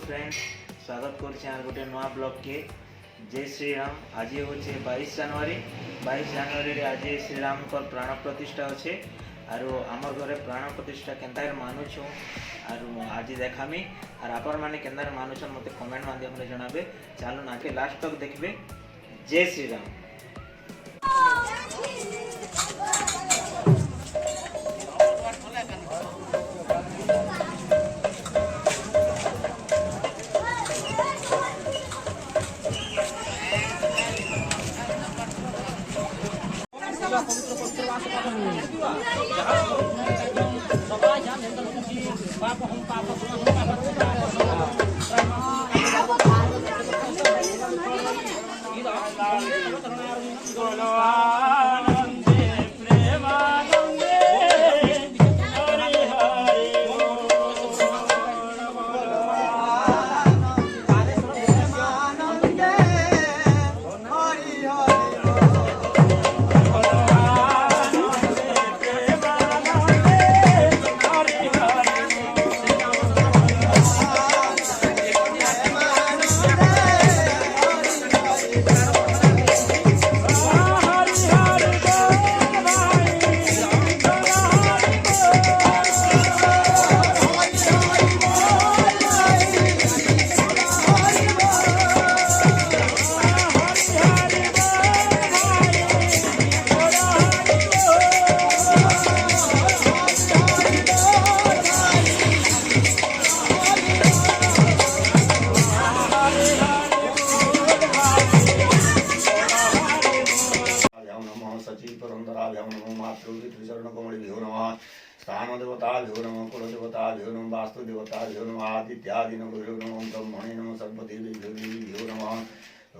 Friends स्वागत कर गोटे नुआ ब्लॉग के जय श्री राम। आज हूँ 22 जनवरी। 22 जनवरी आज श्रीराम प्राण प्रतिष्ठा अच्छे आर आमर घरे प्राण प्रतिष्ठा केन्ता मानुछु आर आज देखामी आर आपण मैंने केन्ता मानुछन मत कमेंट माध्यम जनाबे। चलो ना के लास्ट तक देखबे। जय श्री राम। स्थानदेवताभ्यो नमः कुलदेवताभ्यो नमः वास्तुदेवताभ्यो नमः आदित्यादिनभ्यो नमः ब्रह्मणे नमः सर्वदेवेभ्यो नमः।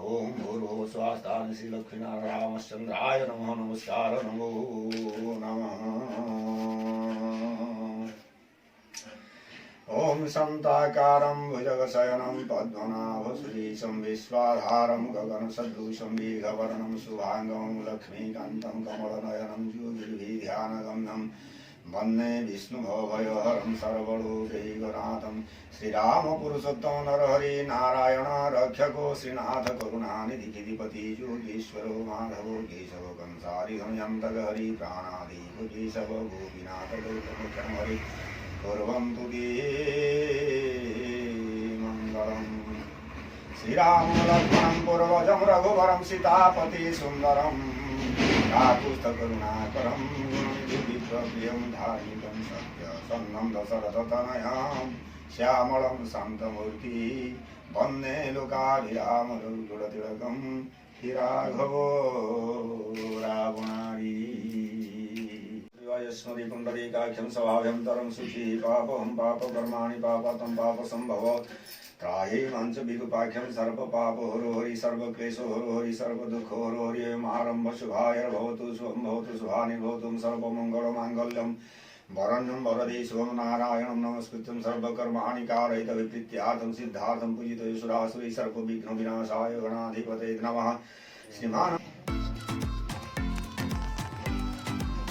ओम भूर्भुवः स्वः स्थान श्री लक्ष्मीनारायण रामचंद्राय नमः। नमस्कार नमो नमः। ओम शान्ताकारं भुजगशयनं पद्मनाभसुरेशं विश्वाधारं गगनसदृशं मेघवर्णं शुभांगं लक्ष्मीकान्तं कमलनयनं योगिर्भिध्यानगम्यं वन्दे विष्णुभवभयहरं सर्वलोकैकनाथं। श्रीरामपुरुषोत्तम नरहरि नारायण रक्षको श्रीनाथ करुणानिधि खिदिपति योगीश्वरो माधवो केशव कंसारि हरि प्राणादिको केशव गोपीनाथ गौतम हरि कुर्वन्तु ते मङ्गलम्। श्रीराम लक्ष्मणं पूर्वजं रघुवरं सीतापति सुन्दरं काकुत्स्थकरुणाकरं विप्रियं धार्मिकं सत्यसन्नं दशरथतनयां श्यामलं शान्तमूर्ति वन्दे लोकाभिरामरघुकुलतिलकं राघवो रावणारी। स्मृति पुंडरीकाख्यं सभाभ्यंतरं शुचि पापहं पापकर्माणि पापतं पापसंभव त्राहि मंच विरूपाख्यं सर्व पाप हरो हरि सर्व क्लेशो हरो हरि सर्व दुख हरो हरि। आरंभ शुभाय भवतु शुभं भवतु शुभानि भवतु सर्वमंगल मांगल्यं वरण्यं वरदे शुभं नारायणं नमस्कृत्यं सर्वकर्माणि कारयित विप्रीत्यार्थं सिद्धार्थं पूजितो सुरासुरै सर्व विघ्न विनाशाय गणाधिपते नमः। श्रीमान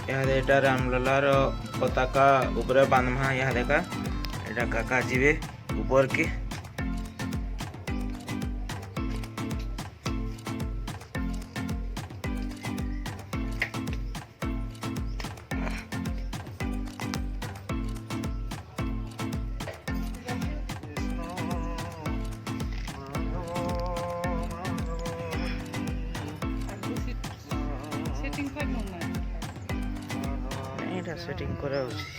यहाँ रामललार पताका ऊपर बांधमा यहाँ देखा एटा काका जीवे ऊपर के सेटिंग करा उचित।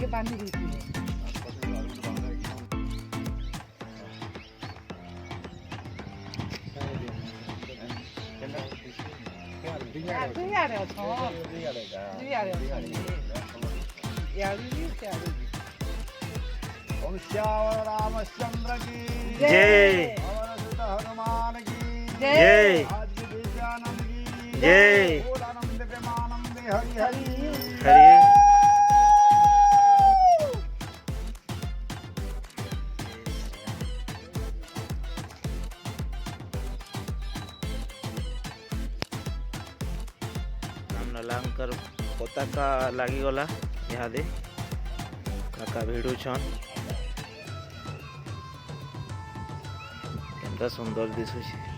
ये बांधी हुई थी। ओम श्याम रामचंद्र की जय। हनुमान की जय। आज विद्यानंद की जय। आनंद प्रेमानंद हरि हरि हरि नलांकर पताका लागिगला इहादे काका भिड़ुछन केनता सुंदर दिसुଛି